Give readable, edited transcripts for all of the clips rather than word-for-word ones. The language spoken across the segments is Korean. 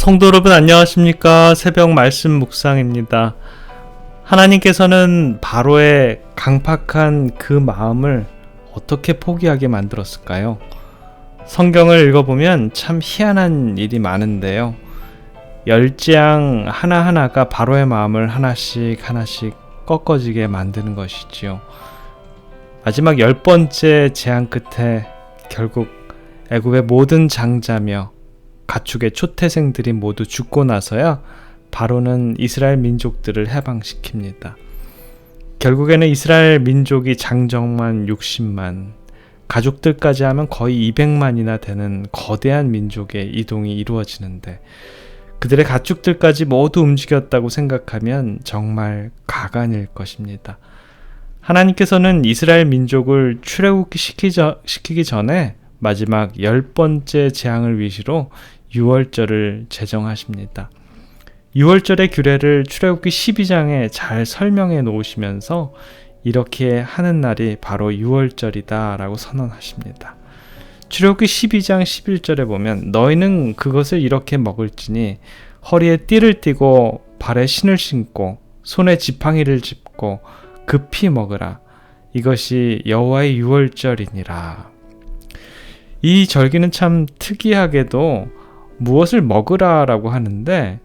성도 여러분 안녕하십니까? 새벽 말씀 묵상입니다. 하나님께서는 바로의 강팍한 그 마음을 어떻게 포기하게 만들었을까요? 성경을 읽어보면 참 희한한 일이 많은데요. 열재앙 하나하나가 바로의 마음을 하나씩 꺾어지게 만드는 것이지요. 마지막 10번째 재앙 끝에 결국 애굽의 모든 장자며 가축의 초태생들이 모두 죽고 나서야 바로는 이스라엘 민족들을 해방시킵니다. 결국에는 이스라엘 민족이 장정만 60만, 가족들까지 하면 거의 200만이나 되는 거대한 민족의 이동이 이루어지는데 그들의 가축들까지 모두 움직였다고 생각하면 정말 가관일 것입니다. 하나님께서는 이스라엘 민족을 출애굽시키기 전에 마지막 10번째 재앙을 위시로 유월절을 제정하십니다. 유월절의 규례를 출애굽기 12장에 잘 설명해 놓으시면서 이렇게 하는 날이 바로 유월절이다 라고 선언하십니다. 출애굽기 12장 11절에 보면 너희는 그것을 이렇게 먹을지니 허리에 띠를 띠고 발에 신을 신고 손에 지팡이를 짚고 급히 먹으라. 이것이 여호와의 유월절이니라. 이 절기는 참 특이하게도 무엇을 먹으라 라고 하는데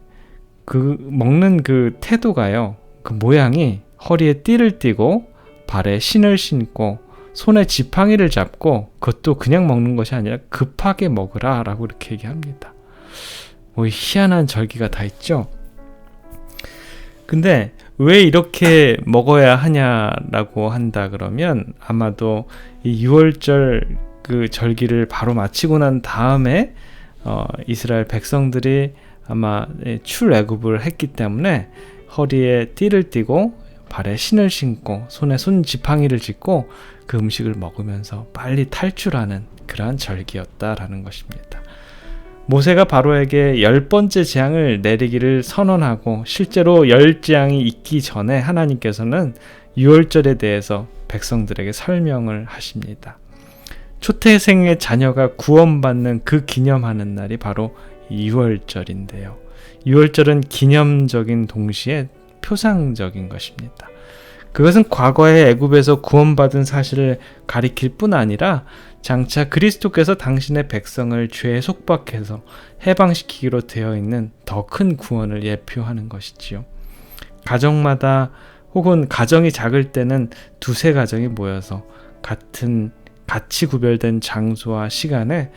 그 먹는 그 태도가요. 그 모양이 허리에 띠를 띠고 발에 신을 신고 손에 지팡이를 잡고 그것도 그냥 먹는 것이 아니라 급하게 먹으라 라고 이렇게 얘기합니다. 희한한 절기가 다 있죠. 근데 왜 이렇게 먹어야 하냐라고 한다 그러면 아마도 이 6월절 그 절기를 바로 마치고 난 다음에 이스라엘 백성들이 아마 출애굽을 했기 때문에 허리에 띠를 띠고 발에 신을 신고 손에 손 지팡이를 짚고 그 음식을 먹으면서 빨리 탈출하는 그러한 절기였다라는 것입니다. 모세가 바로에게 10번째 재앙을 내리기를 선언하고 실제로 10재앙이 있기 전에 하나님께서는 유월절에 대해서 백성들에게 설명을 하십니다. 초태생의 자녀가 구원받는 그 기념하는 날이 바로 유월절인데요. 유월절은 기념적인 동시에 표상적인 것입니다. 그것은 과거에 애굽에서 구원받은 사실을 가리킬 뿐 아니라 장차 그리스도께서 당신의 백성을 죄에 속박해서 해방시키기로 되어 있는 더 큰 구원을 예표하는 것이지요. 가정마다 혹은 가정이 작을 때는 두세 가정이 모여서 같이 구별된 장소와 시간에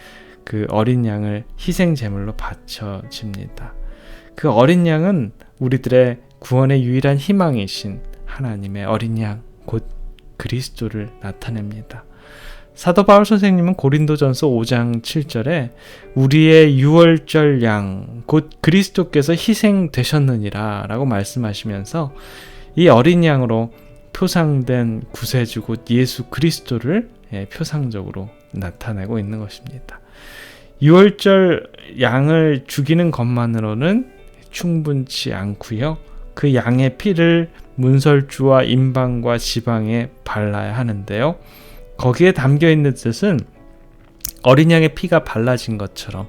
그 어린 양을 희생 제물로 바쳐집니다. 그 어린 양은 우리들의 구원의 유일한 희망이신 하나님의 어린 양, 곧 그리스도를 나타냅니다. 사도 바울 선생님은 고린도전서 5장 7절에 우리의 유월절 양, 곧 그리스도께서 희생되셨느니라 라고 말씀하시면서 이 어린 양으로 표상된 구세주 곧 예수 그리스도를 표상적으로 나타내고 있는 것입니다. 유월절 양을 죽이는 것만으로는 충분치 않고요. 그 양의 피를 문설주와 임방과 지방에 발라야 하는데요. 거기에 담겨있는 뜻은 어린 양의 피가 발라진 것처럼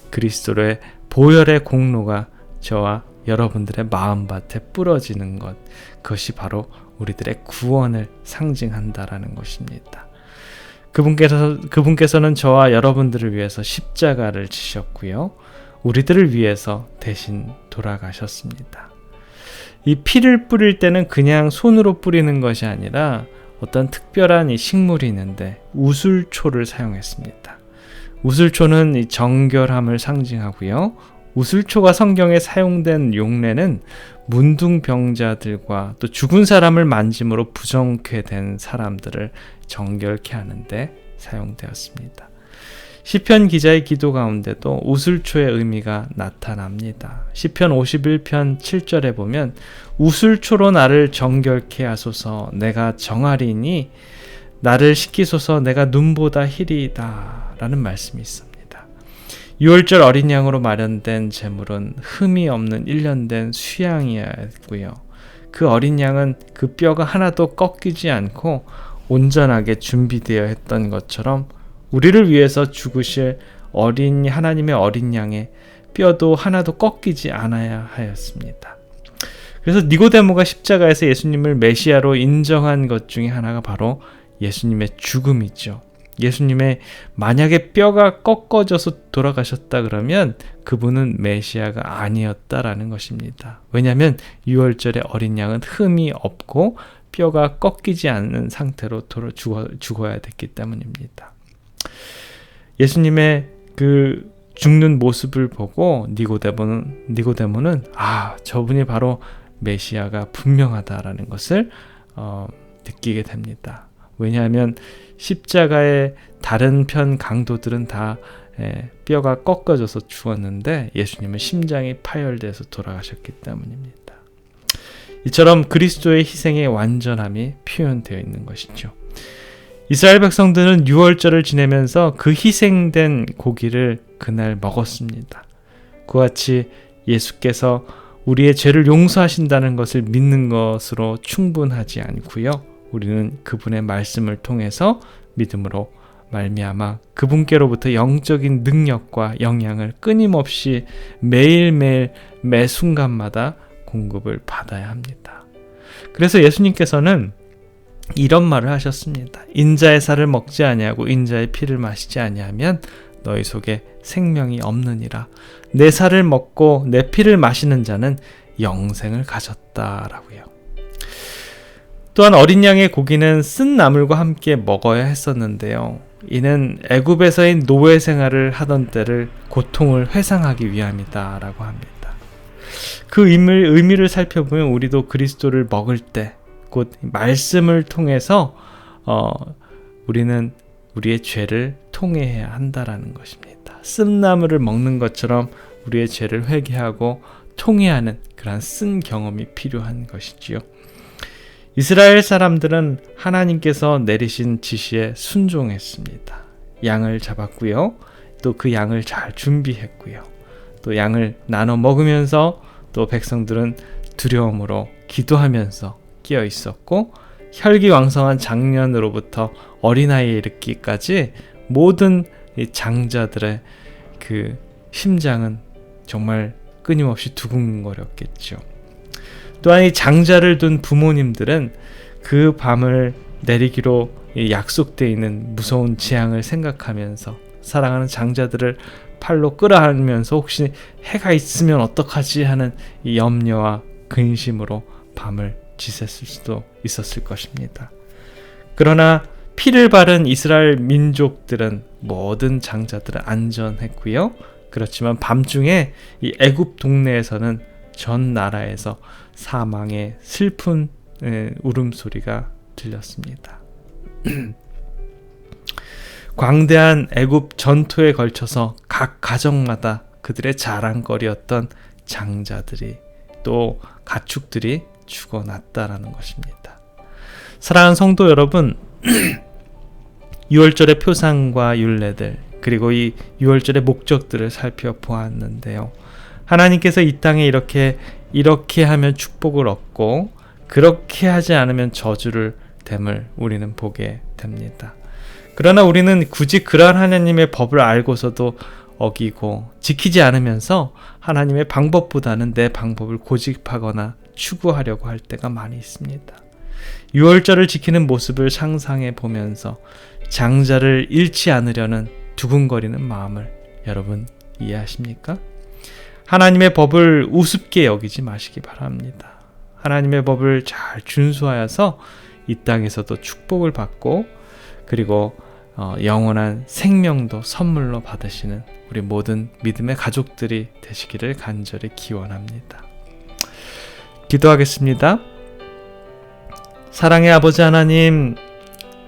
그리스도의 보혈의 공로가 저와 여러분들의 마음밭에 뿌려지는 것, 그것이 바로 우리들의 구원을 상징한다라는 것입니다. 그분께서는 저와 여러분들을 위해서 십자가를 지셨고요. 우리들을 위해서 대신 돌아가셨습니다. 이 피를 뿌릴 때는 그냥 손으로 뿌리는 것이 아니라 어떤 특별한 이 식물이 있는데 우슬초를 사용했습니다. 우슬초는 이 정결함을 상징하고요. 우슬초가 성경에 사용된 용례는 문둥병자들과 또 죽은 사람을 만짐으로 부정케 된 사람들을 정결케 하는데 사용되었습니다. 시편 기자의 기도 가운데도 우슬초의 의미가 나타납니다. 시편 51편 7절에 보면 우슬초로 나를 정결케 하소서 내가 정하리니 나를 씻기소서 내가 눈보다 희리이다 라는 말씀이 있습니다. 유월절 어린 양으로 마련된 제물은 흠이 없는 1년 된 수양이어야 했고요. 그 어린 양은 그 뼈가 하나도 꺾이지 않고 온전하게 준비되어 했던 것처럼 우리를 위해서 죽으실 하나님의 어린 양의 뼈도 하나도 꺾이지 않아야 하였습니다. 그래서 니고데모가 십자가에서 예수님을 메시아로 인정한 것 중에 하나가 바로 예수님의 죽음이죠. 예수님의 만약에 뼈가 꺾어져서 돌아가셨다 그러면 그분은 메시아가 아니었다라는 것입니다. 왜냐하면 유월절에 어린 양은 흠이 없고 뼈가 꺾이지 않는 상태로 죽어야 됐기 때문입니다. 예수님의 그 죽는 모습을 보고 니고데모는 저분이 바로 메시아가 분명하다라는 것을 느끼게 됩니다. 왜냐하면 십자가의 다른 편 강도들은 다 뼈가 꺾어져서 죽었는데 예수님은 심장이 파열돼서 돌아가셨기 때문입니다. 이처럼 그리스도의 희생의 완전함이 표현되어 있는 것이죠. 이스라엘 백성들은 유월절을 지내면서 그 희생된 고기를 그날 먹었습니다. 그와 같이 예수께서 우리의 죄를 용서하신다는 것을 믿는 것으로 충분하지 않고요. 우리는 그분의 말씀을 통해서 믿음으로 말미암아 그분께로부터 영적인 능력과 영향을 끊임없이 매일매일 매 순간마다 공급을 받아야 합니다. 그래서 예수님께서는 이런 말을 하셨습니다. 인자의 살을 먹지 아니하고 인자의 피를 마시지 아니하면 너희 속에 생명이 없느니라. 내 살을 먹고 내 피를 마시는 자는 영생을 가졌다라고요. 또한 어린 양의 고기는 쓴 나물과 함께 먹어야 했었는데요. 이는 애굽에서의 노예 생활을 하던 때를 고통을 회상하기 위함이다라고 합니다. 그 의미를 살펴보면 우리도 그리스도를 먹을 때 곧 말씀을 통해서 우리는 우리의 죄를 통회해야 한다라는 것입니다. 쓴나물을 먹는 것처럼 우리의 죄를 회개하고 통회하는 그러한 쓴 경험이 필요한 것이지요. 이스라엘 사람들은 하나님께서 내리신 지시에 순종했습니다. 양을 잡았고요. 또 그 양을 잘 준비했고요. 또 양을 나눠 먹으면서 또 백성들은 두려움으로 기도하면서 끼어 있었고 혈기왕성한 장년으로부터 어린아이에 이르기까지 모든 이 장자들의 그 심장은 정말 끊임없이 두근거렸겠죠. 또한 이 장자를 둔 부모님들은 그 밤을 내리기로 약속되어 있는 무서운 재앙을 생각하면서 사랑하는 장자들을 팔로 끌어안으면서 혹시 해가 있으면 어떡하지 하는 이 염려와 근심으로 밤을 지샜을 수도 있었을 것입니다. 그러나 피를 바른 이스라엘 민족들은 모든 장자들은 안전했고요. 그렇지만 밤중에 이 애굽 동네에서는 전 나라에서 사망의 슬픈 울음소리가 들렸습니다. 광대한 애굽 전투에 걸쳐서 각 가정마다 그들의 자랑거리였던 장자들이 또 가축들이 죽어났다라는 것입니다. 사랑하는 성도 여러분, 유월절의 표상과 율례들 그리고 이 유월절의 목적들을 살펴보았는데요. 하나님께서 이 땅에 이렇게 하면 축복을 얻고 그렇게 하지 않으면 저주를 됨을 우리는 보게 됩니다. 그러나 우리는 굳이 그러한 하나님의 법을 알고서도 어기고 지키지 않으면서 하나님의 방법보다는 내 방법을 고집하거나 추구하려고 할 때가 많이 있습니다. 유월절을 지키는 모습을 상상해 보면서 장자를 잃지 않으려는 두근거리는 마음을 여러분 이해하십니까? 하나님의 법을 우습게 여기지 마시기 바랍니다. 하나님의 법을 잘 준수하여서 이 땅에서도 축복을 받고 그리고 영원한 생명도 선물로 받으시는 우리 모든 믿음의 가족들이 되시기를 간절히 기원합니다. 기도하겠습니다. 사랑의 아버지 하나님,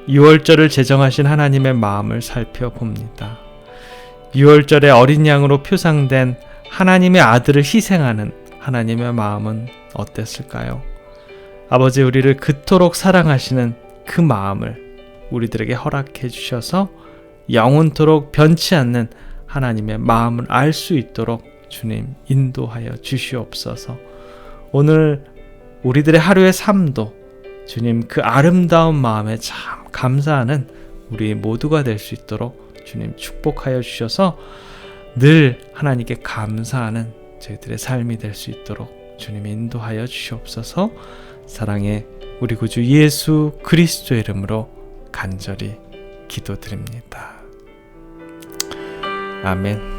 유월절을 제정하신 하나님의 마음을 살펴봅니다. 유월절의 어린 양으로 표상된 하나님의 아들을 희생하는 하나님의 마음은 어땠을까요? 아버지, 우리를 그토록 사랑하시는 그 마음을 우리들에게 허락해 주셔서 영원토록 변치 않는 하나님의 마음을 알 수 있도록 주님 인도하여 주시옵소서. 오늘 우리들의 하루의 삶도 주님 그 아름다운 마음에 참 감사하는 우리 모두가 될 수 있도록 주님 축복하여 주셔서 늘 하나님께 감사하는 저희들의 삶이 될 수 있도록 주님이 인도하여 주시옵소서. 사랑의 우리 구주 예수 그리스도의 이름으로 간절히 기도드립니다. 아멘.